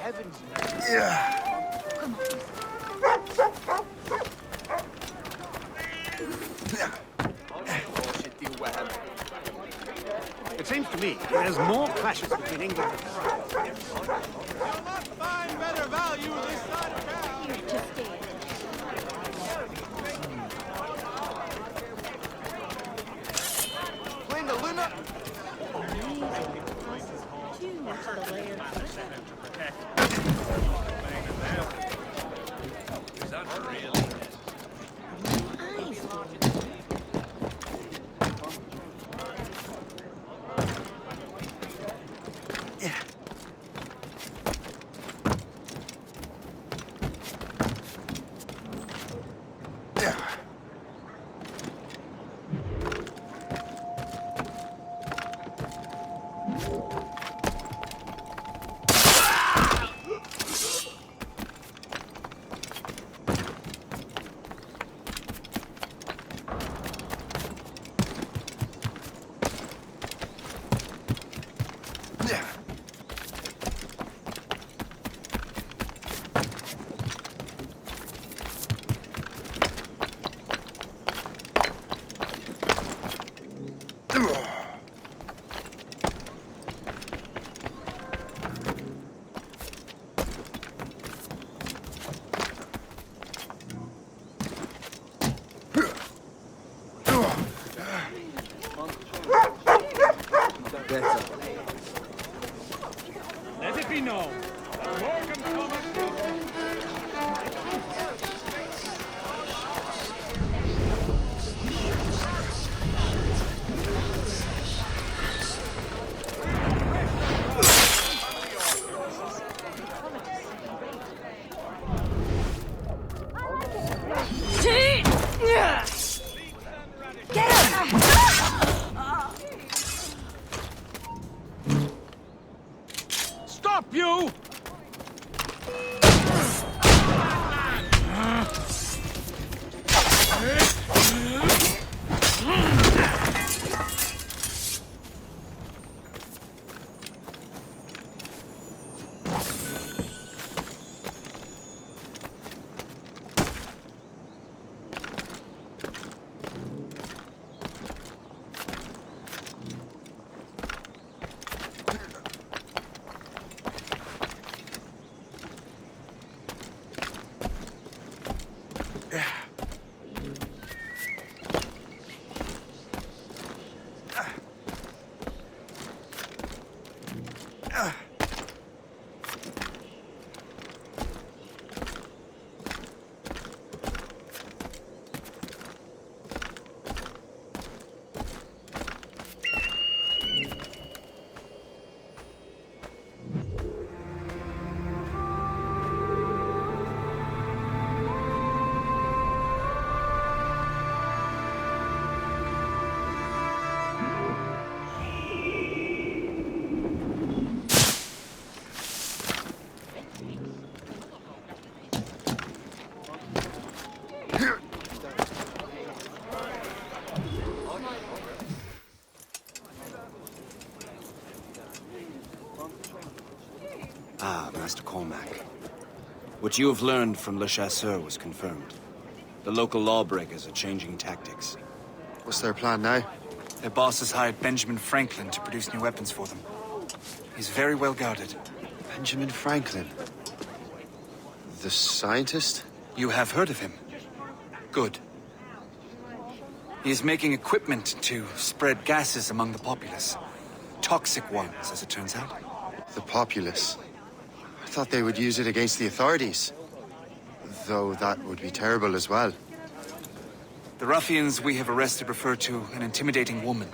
Heavens. Yeah. Come on. It seems to me there's more clashes between England and France. You'll not find better value this side of town. You're too scared. Clean the luna. Too much of the layer. Is that really? Let it be known that Morgan Thomas Stop you! Ah, Master Cormac. What you have learned from Le Chasseur was confirmed. The local lawbreakers are changing tactics. What's their plan now? Their boss has hired Benjamin Franklin to produce new weapons for them. He's very well guarded. Benjamin Franklin? The scientist? You have heard of him? Good. He is making equipment to spread gases among the populace. Toxic ones, as it turns out. The populace? I thought they would use it against the authorities. Though that would be terrible as well. The ruffians we have arrested refer to an intimidating woman.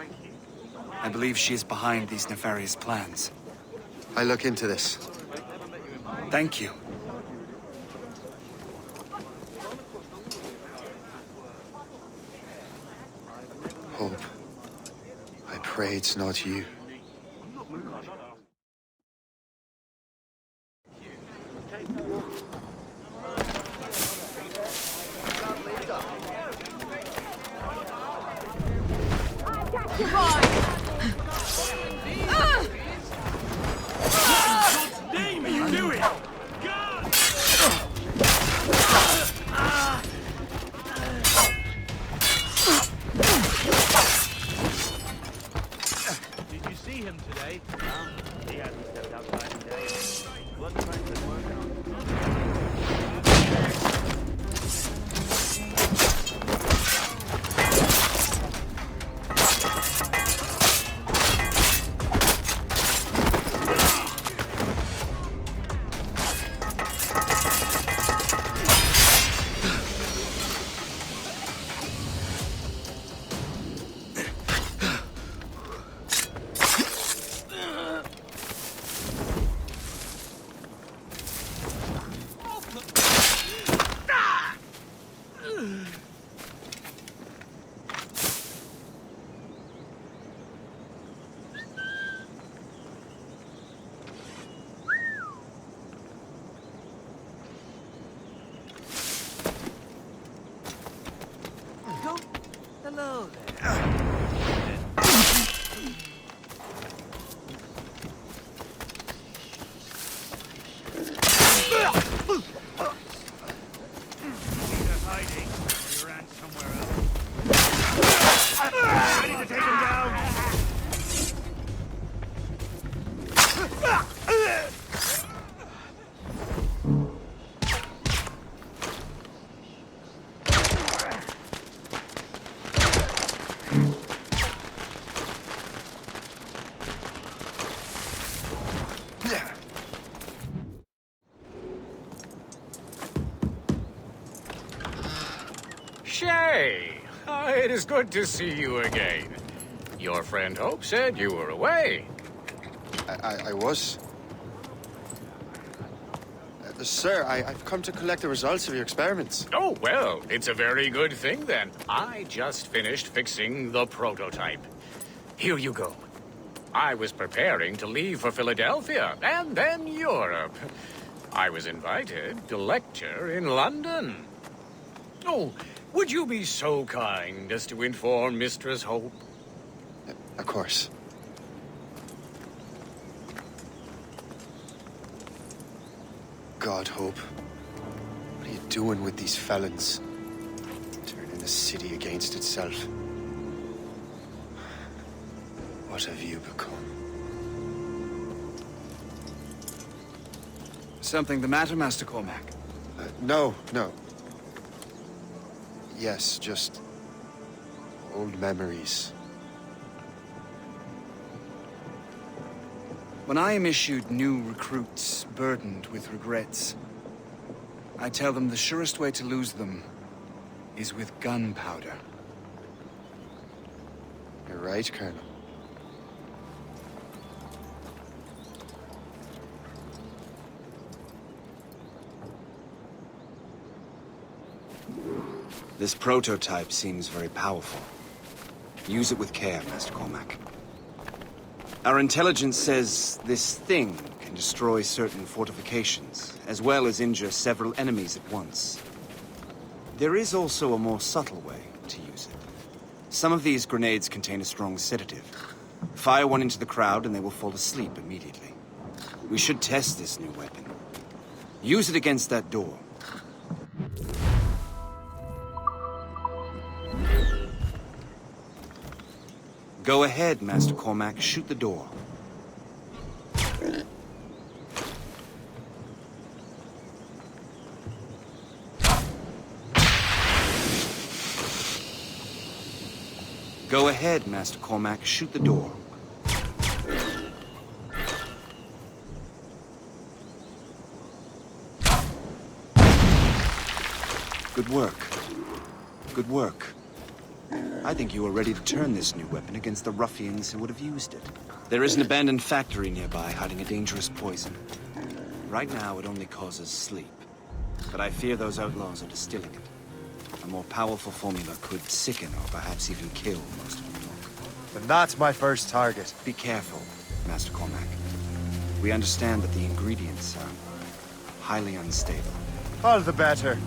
I believe she is behind these nefarious plans. I'll look into this. Thank you. Hope. I pray it's not you. He hasn't stepped outside in days. What the friends been working on? Hello there. Either hiding or he ran somewhere else. Ready to take him down? Shay! It is good to see you again. Your friend Hope said you were away. I was. Sir, I've come to collect the results of your experiments. Oh, well, it's a very good thing then. I just finished fixing the prototype. Here you go. I was preparing to leave for Philadelphia and then Europe. I was invited to lecture in London. Oh, would you be so kind as to inform Mistress Hope? Of course. God, Hope. What are you doing with these felons? Turning the city against itself. What have you become? Something the matter, Master Cormac? No. Yes, just old memories. When I am issued new recruits burdened with regrets, I tell them the surest way to lose them is with gunpowder. You're right, Colonel. This prototype seems very powerful. Use it with care, Master Cormac. Our intelligence says this thing can destroy certain fortifications, as well as injure several enemies at once. There is also a more subtle way to use it. Some of these grenades contain a strong sedative. Fire one into the crowd and they will fall asleep immediately. We should test this new weapon. Use it against that door. Go ahead, Master Cormac. Shoot the door. Go ahead, Master Cormac. Shoot the door. Good work. Good work. I think you are ready to turn this new weapon against the ruffians who would have used it. There is an abandoned factory nearby hiding a dangerous poison. Right now, it only causes sleep. But I fear those outlaws are distilling it. A more powerful formula could sicken or perhaps even kill most of them. But that's my first target. Be careful, Master Cormac. We understand that the ingredients are highly unstable. All the better.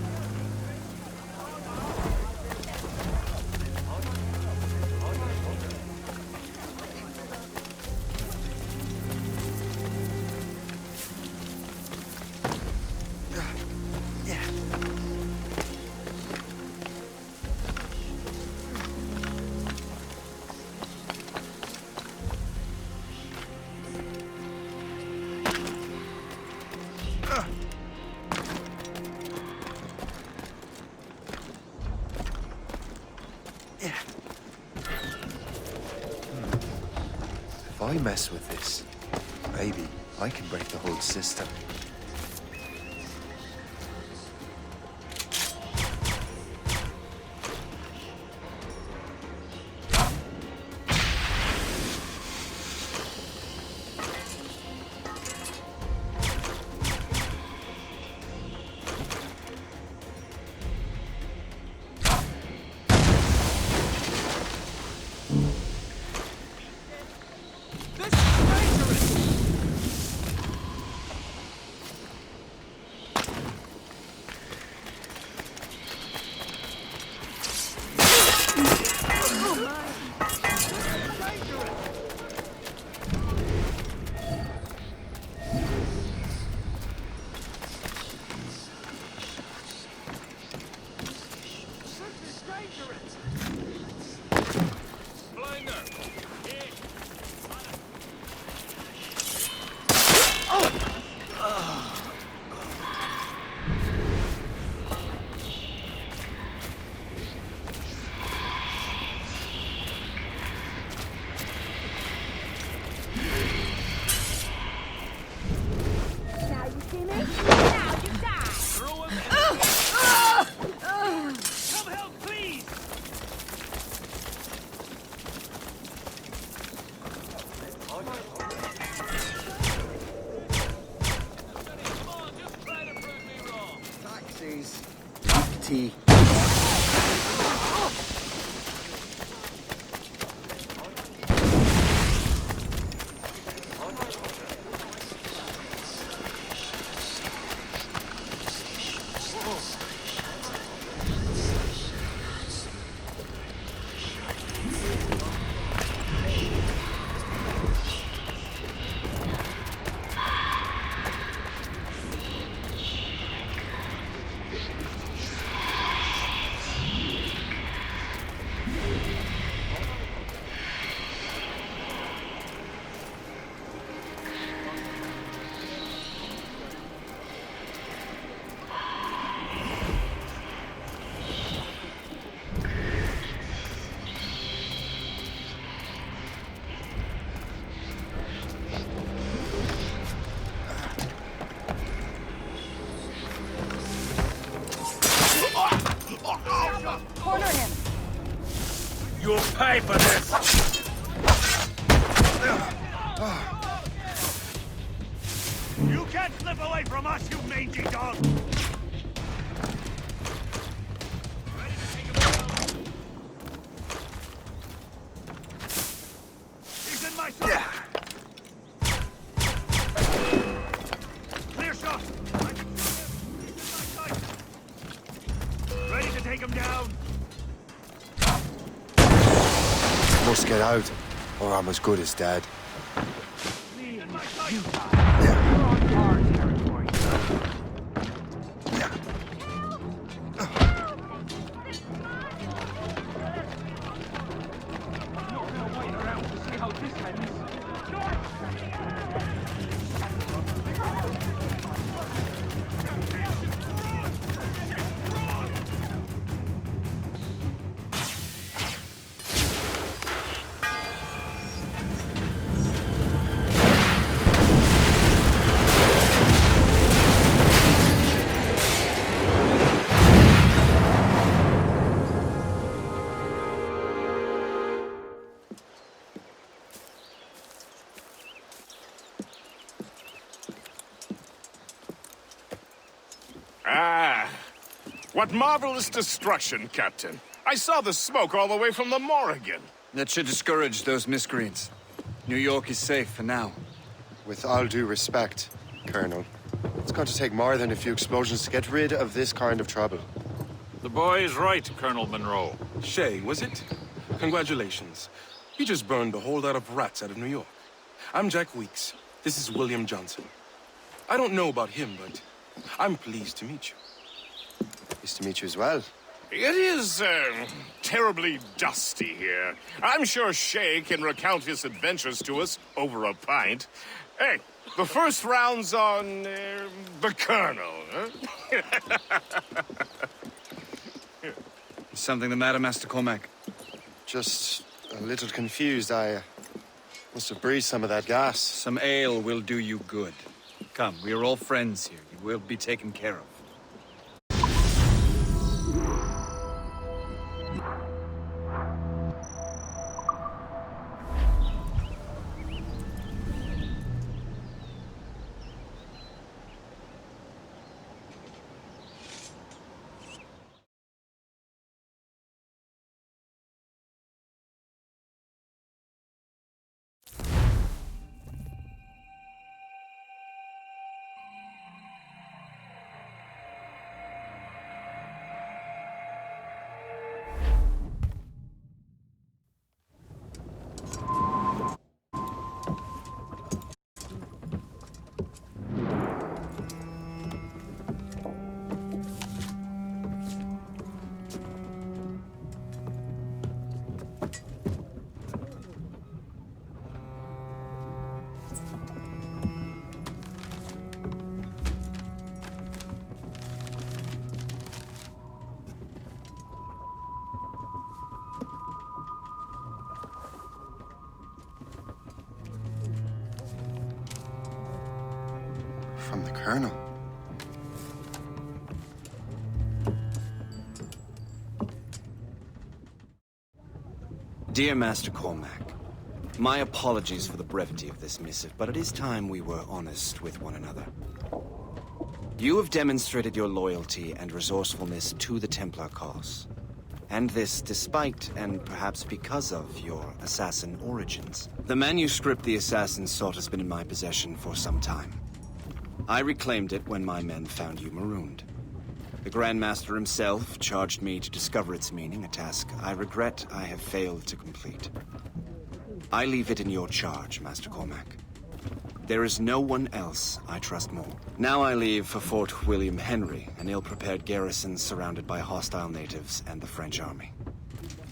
I mess with this, maybe I can break the whole system. Now you see me? Now you die! Come help, please! Come on, just try to prove me wrong. Taxis. Tea. Corner him! You'll pay for this! You can't slip away from us, you mangy dog! Ready to take him down? He's in my sight! Clear shot! I can shoot him! He's in my sight! Ready to take him down? Must get out, or I'm as good as dead. He's in my sight! You're on our territory. I'm not gonna wait around to see how this ends. Ah, what marvelous destruction, Captain. I saw the smoke all the way from the Morrigan. That should discourage those miscreants. New York is safe for now. With all due respect, Colonel, it's going to take more than a few explosions to get rid of this kind of trouble. The boy is right, Colonel Monroe. Shay, was it? Congratulations. You just burned a whole lot of rats out of New York. I'm Jack Weeks. This is William Johnson. I don't know about him, but I'm pleased to meet you. Nice to meet you as well. It is, terribly dusty here. I'm sure Shay can recount his adventures to us over a pint. Hey, the first round's on, the Colonel, huh? Is something the matter, Master Cormac? Just a little confused. Must have breathed some of that gas. Some ale will do you good. Come, we are all friends here. You will be taken care of. From the Colonel. Dear Master Cormac, my apologies for the brevity of this missive, but it is time we were honest with one another. You have demonstrated your loyalty and resourcefulness to the Templar cause. And this despite, and perhaps because of, your assassin origins. The manuscript the assassin sought has been in my possession for some time. I reclaimed it when my men found you marooned. The Grand Master himself charged me to discover its meaning, a task I regret I have failed to complete. I leave it in your charge, Master Cormac. There is no one else I trust more. Now I leave for Fort William Henry, an ill-prepared garrison surrounded by hostile natives and the French army.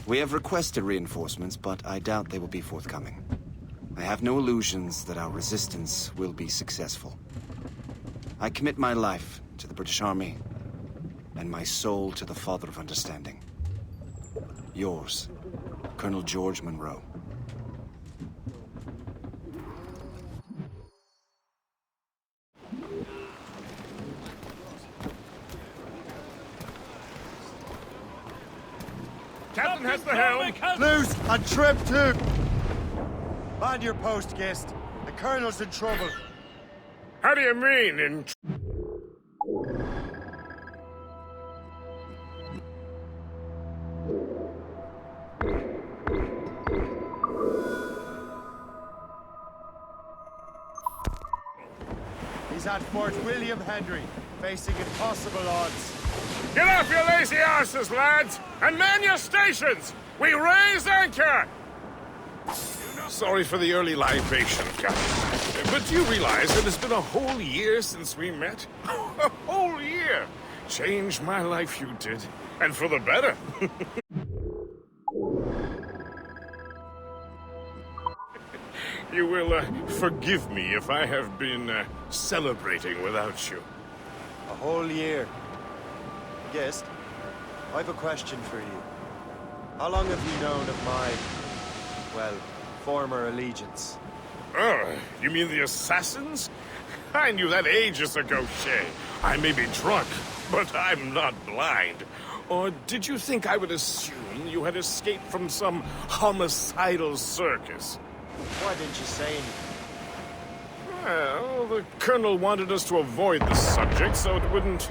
We have requested reinforcements, but I doubt they will be forthcoming. I have no illusions that our resistance will be successful. I commit my life to the British Army, and my soul to the Father of Understanding. Yours, Colonel George Monroe. Captain has the helm. Loose and trim too. Man your post, Gist. The Colonel's in trouble. How do you mean, in... He's at Fort William Henry, facing impossible odds. Get off your lazy arses, lads, and man your stations! We raise anchor! Sorry for the early libation, Captain. But do you realize it has been a whole year since we met? A whole year! Changed my life, you did. And for the better. You will forgive me if I have been celebrating without you. A whole year. Gist, I have a question for you. How long have you known of my, well, former allegiance? Oh, you mean the assassins? I knew that ages ago, Shay. I may be drunk, but I'm not blind. Or did you think I would assume you had escaped from some homicidal circus? Why didn't you say anything? Well, the Colonel wanted us to avoid the subject so it wouldn't,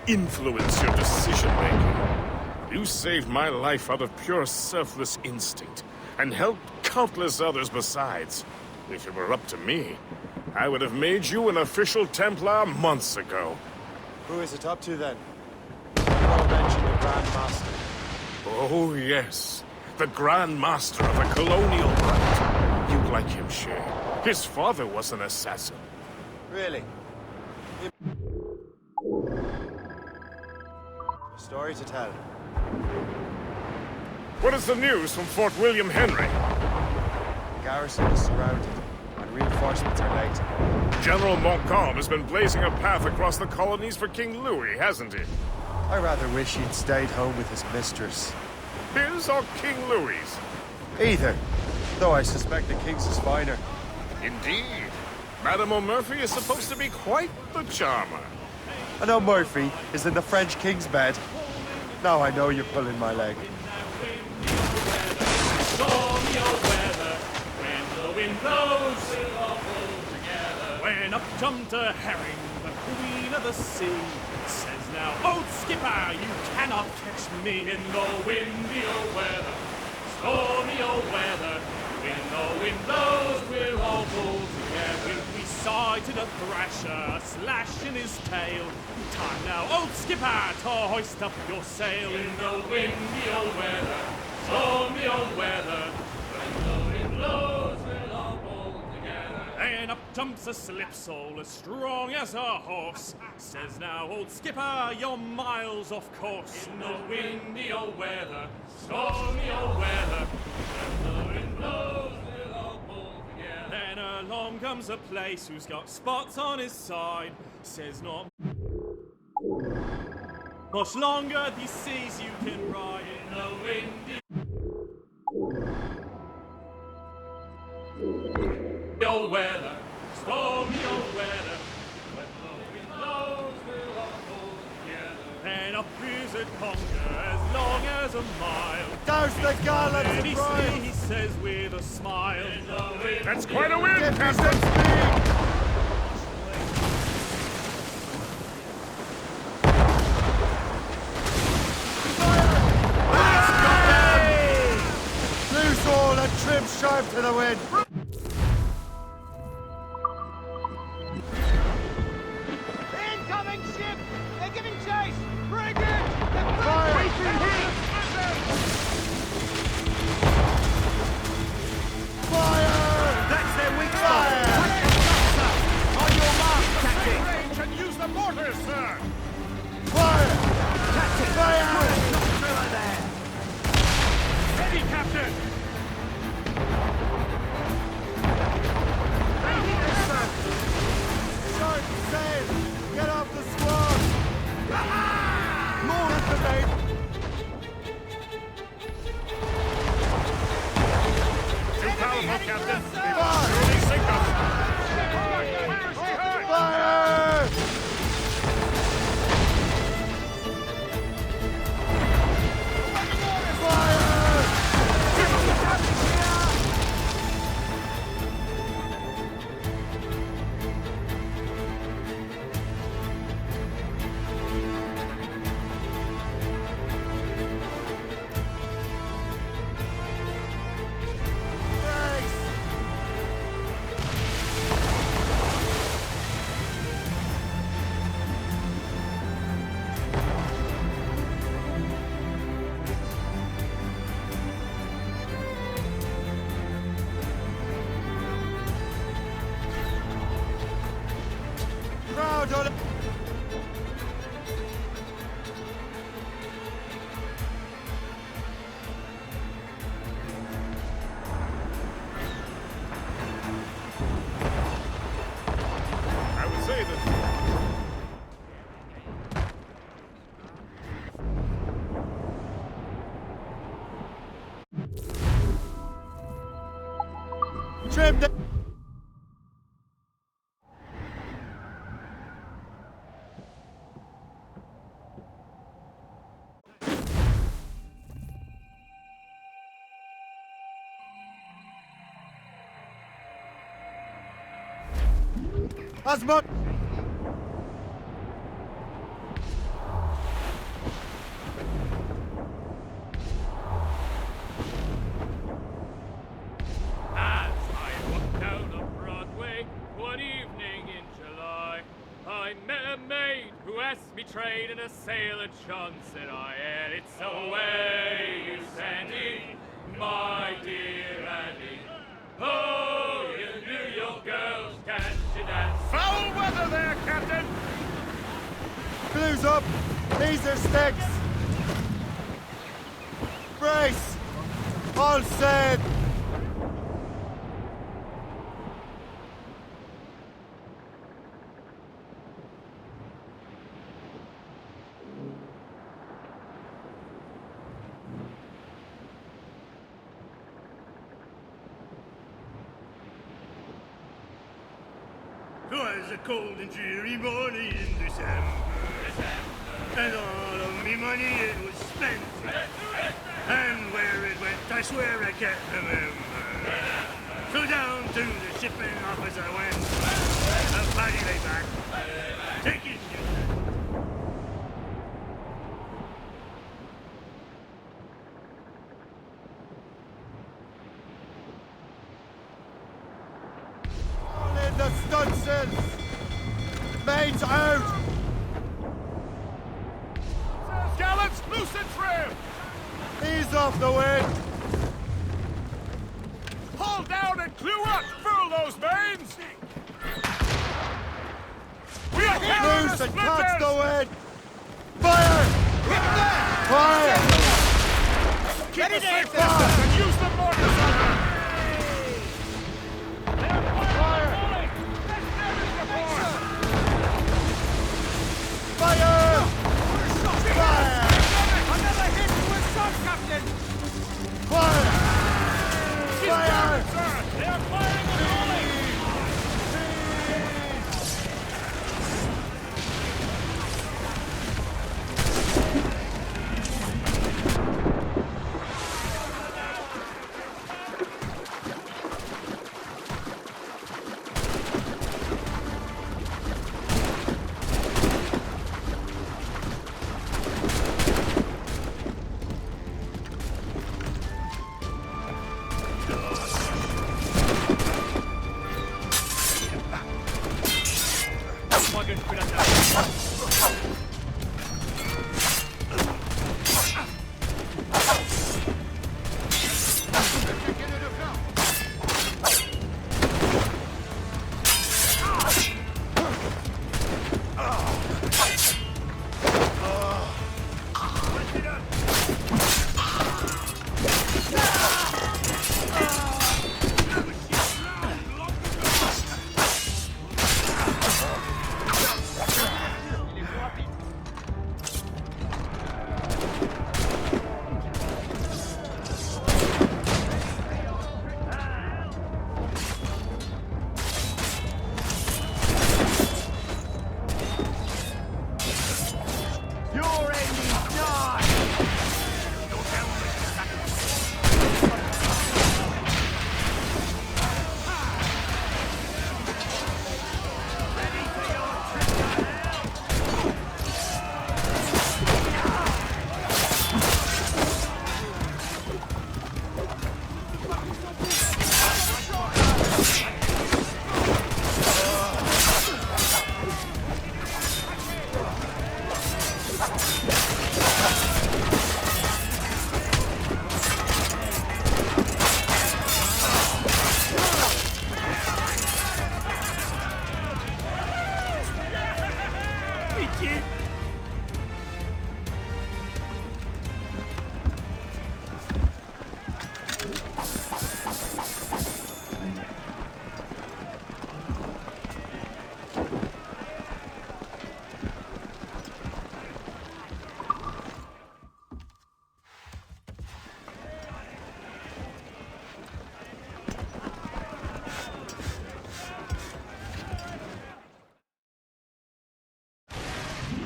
influence your decision-making. You saved my life out of pure selfless instinct, and helped countless others besides. If it were up to me, I would have made you an official Templar months ago. Who is it up to then? You all mentioned the Grand Master. Oh, yes. The Grand Master of the Colonial Rite. You'd like him, Shay. His father was an assassin. Really? A story to tell. What is the news from Fort William Henry? The garrison is surrounded, and reinforcements are late. General Montcalm has been blazing a path across the colonies for King Louis, hasn't he? I rather wish he'd stayed home with his mistress. His or King Louis's? Either. Though I suspect the King's is finer. Indeed. Madame O'Murphy is supposed to be quite the charmer. I know Murphy is in the French King's bed. Now I know you're pulling my leg. When up jumped a herring, the queen of the sea says now, "Oh, skipper, you cannot catch me in the windy old weather, stormy old weather. When the wind blows, we'll all pull together." We sighted a thrasher, a slash in his tail. Time now, old skipper, to hoist up your sail in the windy old weather, stormy old weather. When the wind blows, we'll all pull together. And up jumps a slipsole as strong as a horse. Says now, old skipper, you're miles off course. In the windy old weather, stormy old weather. When the wind blows, we'll all pull together. Then along comes a place who's got spots on his side. Says not much longer these seas you can ride in the windy old weather, stormy old weather. When the wind blows, we'll all pull together. And up is a conga as long as a mile. Douse the gallants And and he says with a smile, That's quite a wind, Get me Captain! some speed! Loose all and trim sharp to the wind. Incoming ship! They're giving chase! Bring it! Fire! That's their weak spot! On your mark, Captain! Range and use the mortars, sir! Fire! Captain! Fire! Through there! "Ready, Captain!" Sharp sail! Get off the squad! More at the bait! Too powerful, Captain. They will Fire! surely sink us. Fire! Fire! Crowd on it! I would say that... Trim the... As much... As I walked down on Broadway one evening in July, I met a maid who asked me trade, and a sailor John said I, and it's away you Sandy, my dear Andy. Oh, you New York girls, can't you dance? Foul weather there, Captain! Blues up! These are sticks! Brace! All set! 'Twas a cold and dreary morning in December. And all of me money it was spent. And where it went, I swear I can't remember. So down to the shipping office I went. A body lay back, taking you. All in the stunsails! Mains out! Gallants, loosen trim! Ease off the wind! Haul down and clew up! Furl those mains! We are carrying Loose the and catch splinters! the wind! Fire! Fire! Keep the safe distance and use the mortars on her! Fire! Fire! Another hit to a shot, Captain! Fire! She's Fire! down, sir! They are firing and rolling!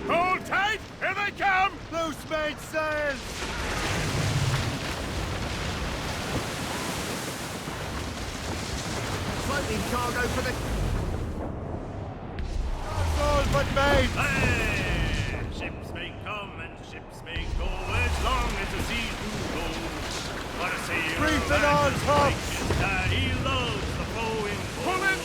Hold tight! Here they come! Loose mainsails! Floating cargo for the... All but mains! Hey! Ships may come and ships may go as long as the seas do go. But a sailor Reefing on top! that he loves the flowing. Pull it!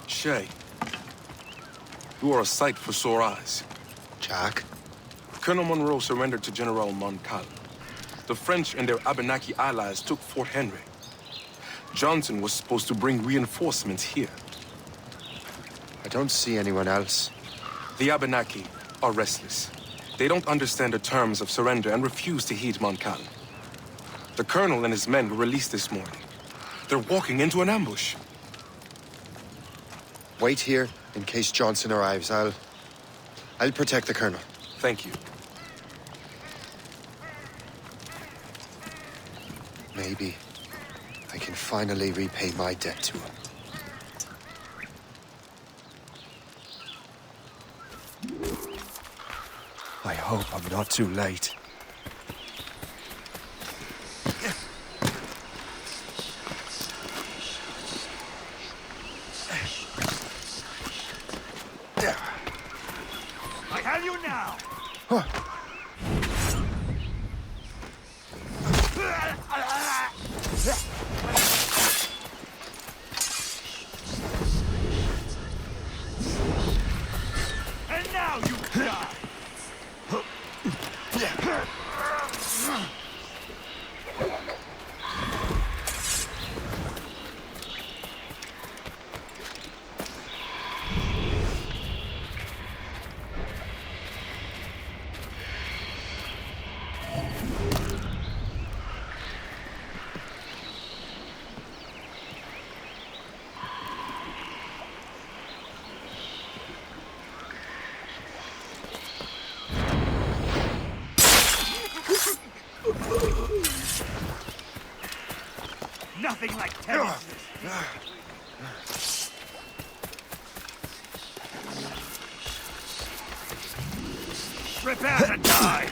Shay, you are a sight for sore eyes. Jack? Colonel Monroe surrendered to General Montcalm. The French and their Abenaki allies took Fort Henry. Johnson was supposed to bring reinforcements here. I don't see anyone else. The Abenaki are restless. They don't understand the terms of surrender and refuse to heed Montcalm. The Colonel and his men were released this morning. They're walking into an ambush. Wait here in case Johnson arrives. I'll protect the Colonel. Thank you. Maybe I can finally repay my debt to him. I hope I'm not too late. I have you now! And now you die! Nothing like terrorists. Prepare to die!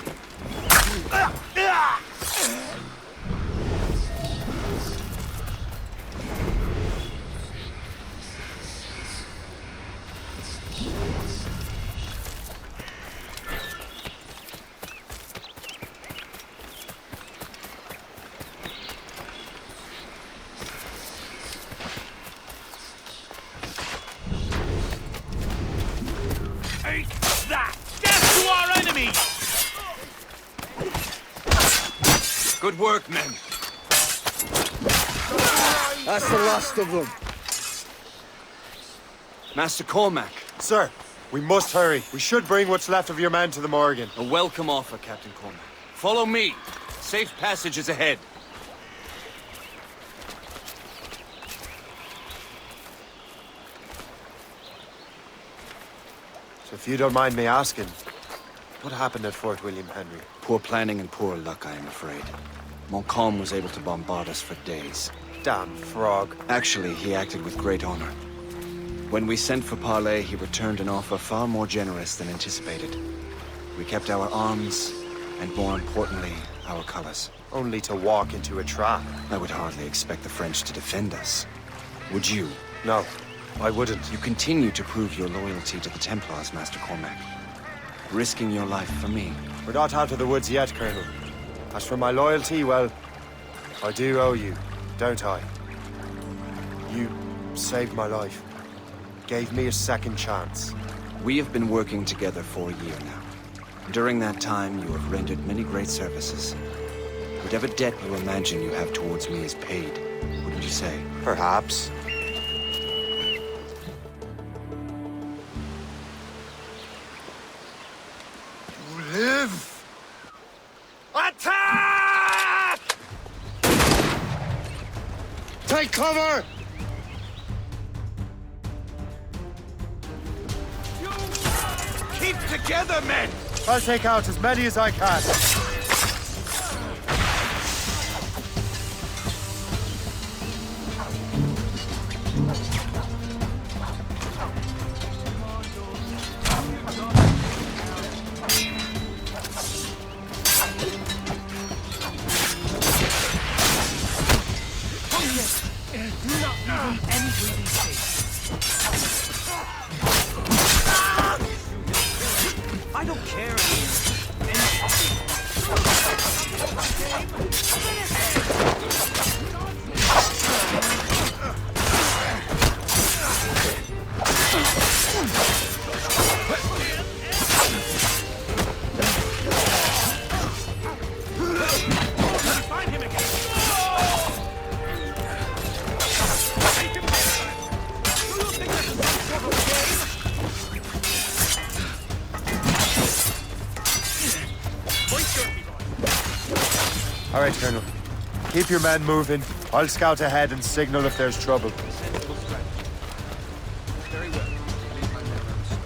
Take that! Death to our enemies! Good work, men. That's the last of them. Master Cormac, Sir, we must hurry. We should bring what's left of your men to the Morgan. a welcome offer, Captain Cormac. Follow me. Safe passage is ahead. So if you don't mind me asking, what happened at Fort William Henry? Poor planning and poor luck, I am afraid. Montcalm was able to bombard us for days. Damn frog. Actually, he acted with great honor. When we sent for parley, he returned an offer far more generous than anticipated. We kept our arms, and more importantly, our colors. Only to walk into a trap. I would hardly expect the French to defend us. Would you? No, I wouldn't. You continue to prove your loyalty to the Templars, Master Cormac. Risking your life for me. We're not out of the woods yet, Colonel. As for my loyalty, well, I do owe you, don't I? You saved my life. Gave me a second chance. We have been working together for a year now. During that time, you have rendered many great services. Whatever debt you imagine you have towards me is paid, wouldn't you say? Perhaps. Live! Attack! Take cover! Keep together, men! I'll take out as many as I can. I don't care. All right, Colonel. Keep your men moving. I'll scout ahead and signal if there's trouble. Sensible strategy. Very well. Leave my men on slow.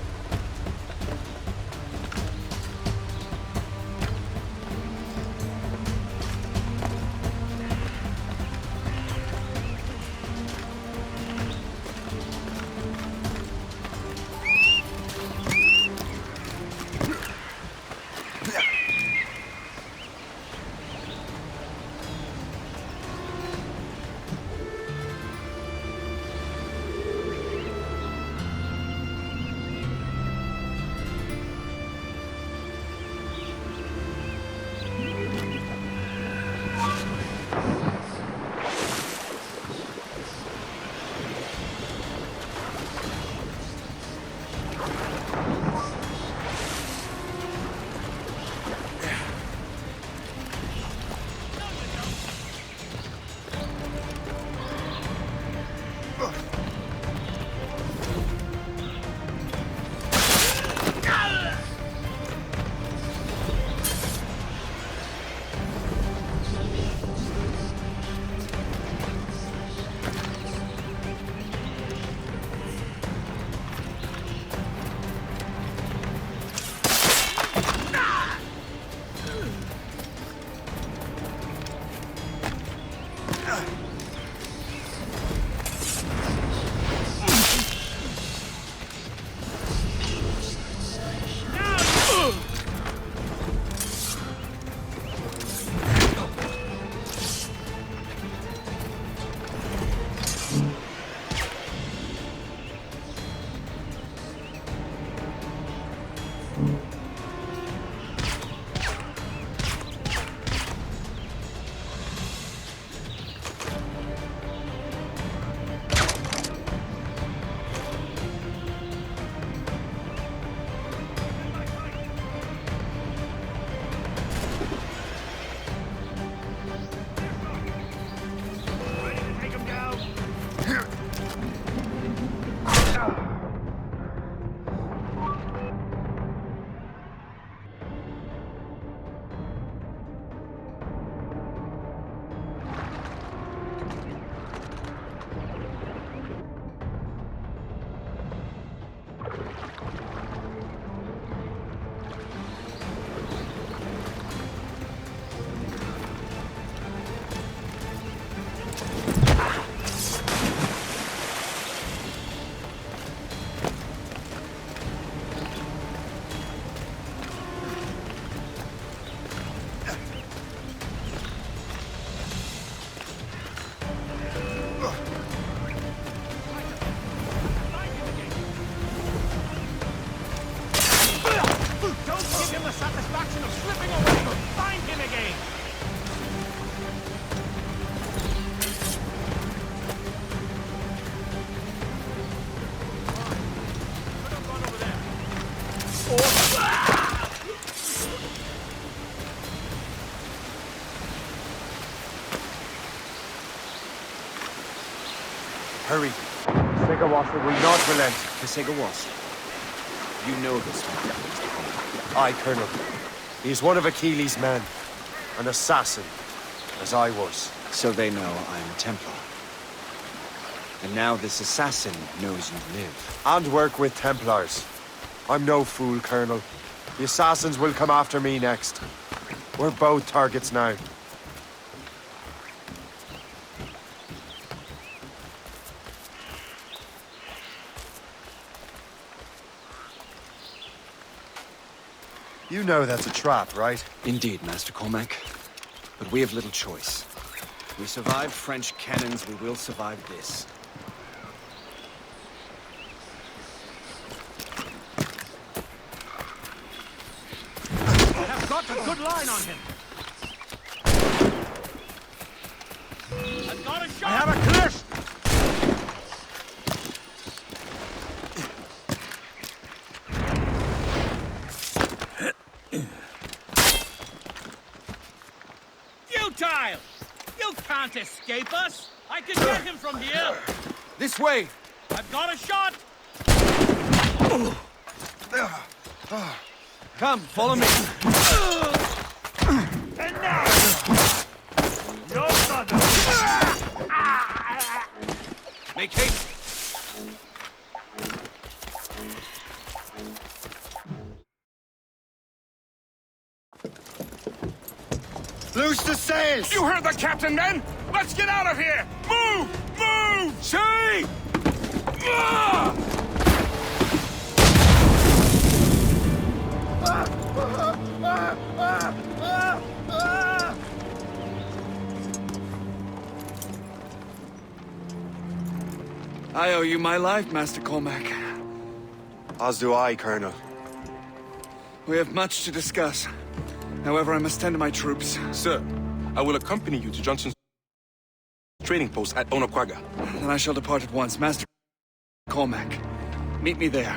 Hurry. Sigawasa will not relent. Kasegawasa. You know this man. Aye, Colonel. He is one of Achilles' men. An assassin, as I was. So they know I am a Templar. And now this assassin knows you live. And work with Templars. I'm no fool, Colonel. The assassins will come after me next. We're both targets now. You know that's a trap, right? Indeed, Master Cormac. But we have little choice. We survived French cannons, we will survive this. I've got a good line on him. I've got a shot. I have a clear. Futile! You can't escape us. I can get him from here. This way! I've got a shot. Come, follow me. And now, no Make haste! Loose the sails! You heard the captain, men! Let's get out of here! Move! Move! Shay! Ah! I owe you my life, Master Cormac. As do I, Colonel. We have much to discuss. However, I must tend to my troops. Sir, I will accompany you to Johnson's trading post at Onoquaga. Then I shall depart at once. Master Cormac, meet me there.